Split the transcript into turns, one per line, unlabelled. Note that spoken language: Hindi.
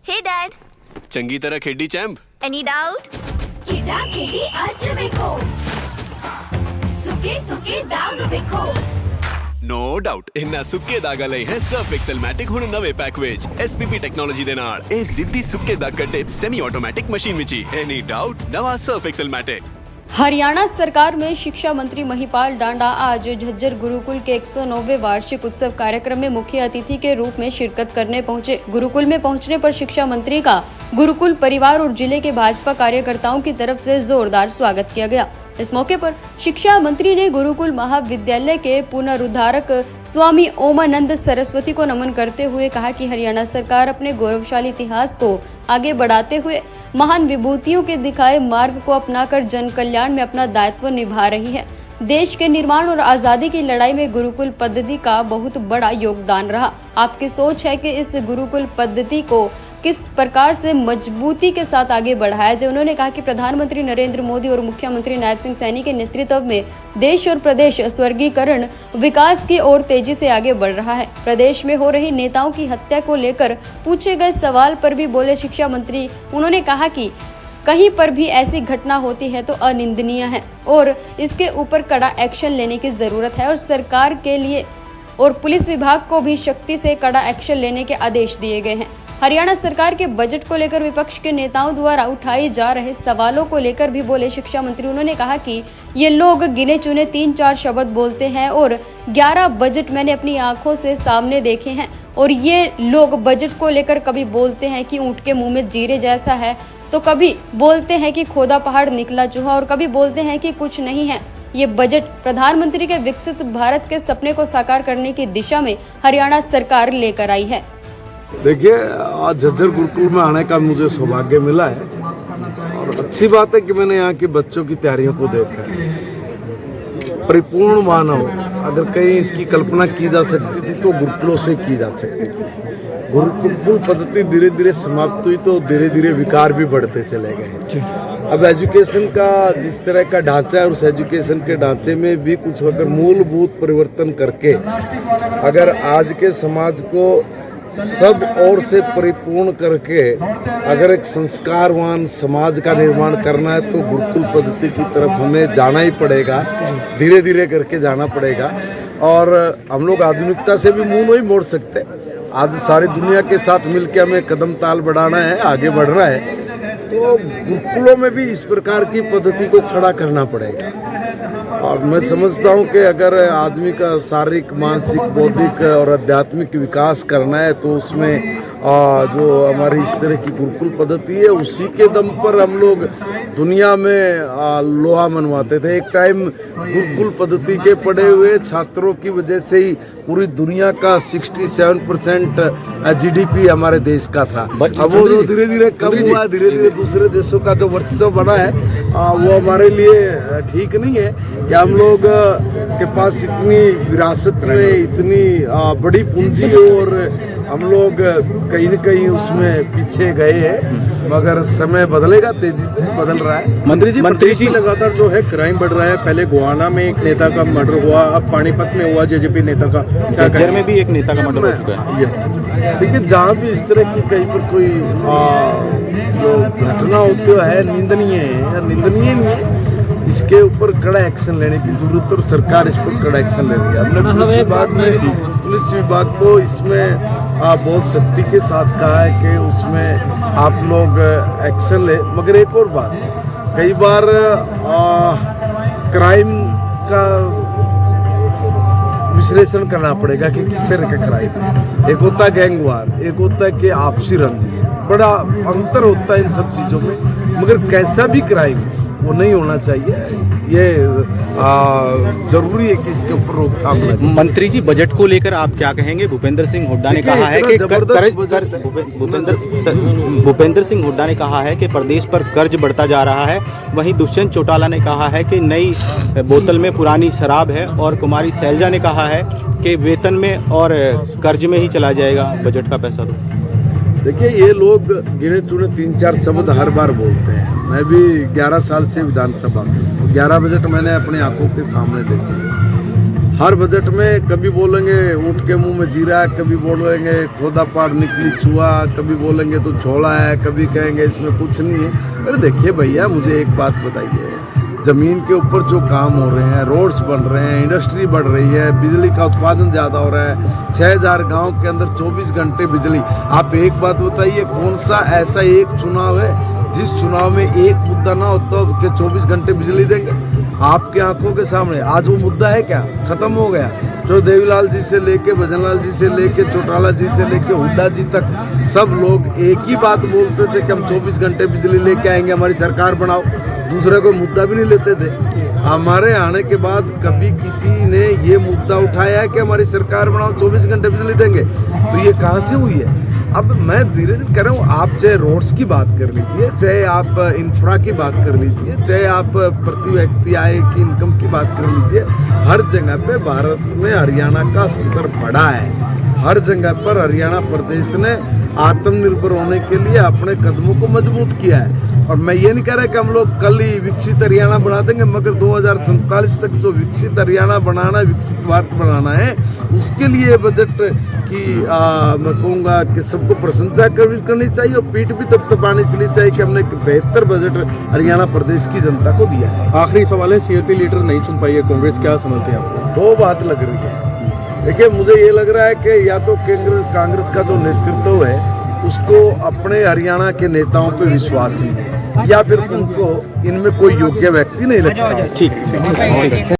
Hey Dad,
ਚੰਗੀ ਤਰ੍ਹਾਂ ਖੇਡੀ ਚੈਂਪ।
any doubt?
ਕਿੱਦਾਂ ਖੇਡੀ ਅੱਜ ਵੇਖੋ ਸੁੱਕੇ ਸੁੱਕੇ ਦਾਗ ਵੇਖੋ
ਨੋ ਡਾਊਟ ਇਹਨਾਂ ਸੁੱਕੇ ਦਾਗਾਂ ਲਈ ਹੈ ਸਰਫ ਐਕਸਲਮੈਟਿਕ ਹੁਣ ਨਵੇਂ ਪੈਕ ਵਿੱਚ SPP ਟੈਕਨੋਲੋਜੀ ਦੇ ਨਾਲ ਇਹ ਸਿੱਧੀ ਸੁੱਕੇ ਦਾਗ ਕੱਢੇ ਸੈਮੀ ਆਟੋਮੈਟਿक मशीन ਵਿੱਚ ਹੀ एनी डाउट नवा सर्फ एक्सलमैटिक।
हरियाणा सरकार में शिक्षा मंत्री महिपाल डांडा आज झज्जर गुरुकुल के 109वें वार्षिक उत्सव कार्यक्रम में मुख्य अतिथि के रूप में शिरकत करने पहुंचे। गुरुकुल में पहुंचने पर शिक्षा मंत्री का गुरुकुल परिवार और जिले के भाजपा कार्यकर्ताओं की तरफ से जोरदार स्वागत किया गया। इस मौके पर शिक्षा मंत्री ने गुरुकुल महाविद्यालय के पुनरुद्धारक स्वामी ओमानंद सरस्वती को नमन करते हुए कहा कि हरियाणा सरकार अपने गौरवशाली इतिहास को आगे बढ़ाते हुए महान विभूतियों के दिखाए मार्ग को अपनाकर जन कल्याण में अपना दायित्व निभा रही है। देश के निर्माण और आजादी की लड़ाई में गुरुकुल पद्धति का बहुत बड़ा योगदान रहा। आपकी सोच है कि इस गुरुकुल पद्धति को किस प्रकार से मजबूती के साथ आगे बढ़ाया जाए। उन्होंने कहा कि प्रधानमंत्री नरेंद्र मोदी और मुख्यमंत्री नायब सिंह सैनी के नेतृत्व में देश और प्रदेश स्वर्गीकरण विकास की ओर तेजी से आगे बढ़ रहा है। प्रदेश में हो रही नेताओं की हत्या को लेकर पूछे गए सवाल पर भी बोले शिक्षा मंत्री। उन्होंने कहा कि कहीं पर भी ऐसी घटना होती है तो अनिंदनीय है और इसके ऊपर कड़ा एक्शन लेने की जरूरत है और सरकार के लिए और पुलिस विभाग को भी सख्ती से कड़ा एक्शन लेने के आदेश दिए गए हैं। हरियाणा सरकार के बजट को लेकर विपक्ष के नेताओं द्वारा उठाए जा रहे सवालों को लेकर भी बोले शिक्षा मंत्री। उन्होंने कहा कि ये लोग गिने चुने 3-4 शब्द बोलते हैं और 11 बजट मैंने अपनी आंखों से सामने देखे हैं और ये लोग बजट को लेकर कभी बोलते हैं कि ऊंट के मुंह में जीरे जैसा है, तो कभी बोलते हैं कि खोदा पहाड़ निकला चूहा और कभी बोलते हैं कि कुछ नहीं है। ये बजट प्रधानमंत्री के विकसित भारत के सपने को साकार करने की दिशा में हरियाणा सरकार लेकर आई है।
देखिए, आज झज्जर गुरुकुल में आने का मुझे सौभाग्य मिला है और अच्छी बात है कि मैंने यहाँ के बच्चों की तैयारियों को देखा है। परिपूर्ण मानव अगर कहीं इसकी कल्पना की जा सकती थी तो गुरुकुलों से की जा सकती थी। गुरुकुल पद्धति धीरे धीरे समाप्त हुई तो धीरे धीरे विकार भी बढ़ते चले गए। अब एजुकेशन का जिस तरह का ढांचा है उस एजुकेशन के ढांचे में भी कुछ अगर मूलभूत परिवर्तन करके अगर आज के समाज को सब ओर से परिपूर्ण करके अगर एक संस्कारवान समाज का निर्माण करना है तो गुरुकुल पद्धति की तरफ हमें जाना ही पड़ेगा, धीरे धीरे करके जाना पड़ेगा। और हम लोग आधुनिकता से भी मुंह नहीं मोड़ सकते। आज सारी दुनिया के साथ मिलकर हमें कदम ताल बढ़ाना है, आगे बढ़ना है, तो गुरुकुलों में भी इस प्रकार की पद्धति को खड़ा करना पड़ेगा। और मैं समझता हूँ कि अगर आदमी का शारीरिक, मानसिक, बौद्धिक और आध्यात्मिक विकास करना है तो उसमें जो हमारी इस तरह की गुरुकुल पद्धति है उसी के दम पर हम लोग दुनिया में लोहा मनवाते थे। एक टाइम गुरुकुल पद्धति के पढ़े हुए छात्रों की वजह से ही पूरी दुनिया का 67% GDP हमारे देश का था। अब वो जो धीरे धीरे कम हुआ, धीरे धीरे दूसरे देशों का जो वर्चस्व बना है वो हमारे लिए ठीक नहीं है कि हम लोग के पास इतनी विरासत में इतनी बड़ी पूंजी और हम लोग कहीं न कहीं उसमें पीछे गए हैं। मगर समय बदलेगा, तेजी से बदल रहा है।
मंत्री जी लगातार जो है क्राइम बढ़ रहा है। पहले गोहाना में एक नेता का मर्डर हुआ, अब पानीपत में हुआ जेजेपी नेता का, झज्जर में भी एक नेता का मर्डर हो चुका है।
यस, देखिए जहाँ भी इस तरह की कहीं पर कोई जो घटना होती है निंदनीय है या निंदनीय नहीं है, इसके ऊपर कड़ा एक्शन लेने की जरूरत और सरकार इस पर कड़ा एक्शन ले रही है। हमने पुलिस विभाग को इसमें बहुत सख्ती के साथ कहा है कि उसमें आप लोग एक्शन ले। मगर एक और बात, कई बार क्राइम का विश्लेषण करना पड़ेगा कि किस तरह का क्राइम है। एक होता है गैंग वार, एक होता है कि आपसी रंजिश, बड़ा अंतर होता है इन सब चीज़ों में। मगर कैसा भी क्राइम वो नहीं होना चाहिए, ये जरूरी है कि इसके ऊपर रोकथाम लगे।
मंत्री जी, बजट को लेकर आप क्या कहेंगे? भूपेंद्र सिंह हुड्डा ने कहा है कि भूपेंद्र सिंह हुड्डा ने कहा है कि प्रदेश पर कर्ज बढ़ता जा रहा है। वहीं दुष्यंत चौटाला ने कहा है कि नई बोतल में पुरानी शराब है और कुमारी शैलजा ने कहा है कि वेतन में और कर्ज में ही चला जाएगा बजट का पैसा।
देखिए, ये लोग गिने चुने 3-4 शब्द हर बार बोलते हैं। मैं भी 11 साल से विधानसभा में, 11 बजट मैंने अपनी आंखों के सामने देखे। हर बजट में कभी बोलेंगे ऊँट के मुंह में जीरा है, कभी बोलेंगे खोदा पार निकली चूहा, कभी बोलेंगे तो छोड़ा है, कभी कहेंगे इसमें कुछ नहीं है। अरे देखिए भैया, मुझे एक बात बताइए, ज़मीन के ऊपर जो काम हो रहे हैं, रोड्स बन रहे हैं, इंडस्ट्री बढ़ रही है, बिजली का उत्पादन ज़्यादा हो रहा है, 6000 गांव के अंदर 24 घंटे बिजली। आप एक बात बताइए, कौन सा ऐसा एक चुनाव है जिस चुनाव में एक मुद्दा ना हो तो के 24 घंटे बिजली देंगे? आपके आंखों के सामने आज वो मुद्दा है क्या? खत्म हो गया। जो देवीलाल जी से लेके भजनलाल जी से लेके चौटाला जी से लेके हुड्डा जी तक सब लोग एक ही बात बोलते थे कि हम 24 घंटे बिजली लेके आएंगे, हमारी सरकार बनाओ। दूसरे को मुद्दा भी नहीं लेते थे। हमारे आने के बाद कभी किसी ने ये मुद्दा उठाया है कि हमारी सरकार बनाओ, 24 घंटे बिजली देंगे? तो ये कहाँ से हुई है? अब मैं धीरे धीरे कह रहा हूँ, आप चाहे रोड्स की बात कर लीजिए, चाहे आप इंफ्रा की बात कर लीजिए, चाहे आप प्रति व्यक्ति आय की इनकम की बात कर लीजिए, हर जगह पे भारत में हरियाणा का स्तर बढ़ा है। हर जगह पर हरियाणा प्रदेश ने आत्मनिर्भर होने के लिए अपने कदमों को मजबूत किया है। और मैं ये नहीं कह रहा कि हम लोग कल ही विकसित हरियाणा बना देंगे, मगर 2047 तक जो विकसित हरियाणा बनाना है, विकसित भारत बनाना है, उसके लिए बजट की मैं कहूँगा कि सबको प्रशंसा करनी चाहिए और पीठ भी तब तपानी चाहिए कि हमने एक बेहतर बजट हरियाणा प्रदेश की जनता को दिया है।
आखिरी सवाल है, सीआरपी लीडर नहीं चुन पाई है कांग्रेस, क्या समझते हैं आपको?
दो बात लग रही है। देखिए, मुझे ये लग रहा है कि या तो कांग्रेस का जो नेतृत्व है उसको अपने हरियाणा के नेताओं पे विश्वास नहीं है, या फिर उनको इनमें कोई योग्य व्यक्ति नहीं लगता।
ठीक है।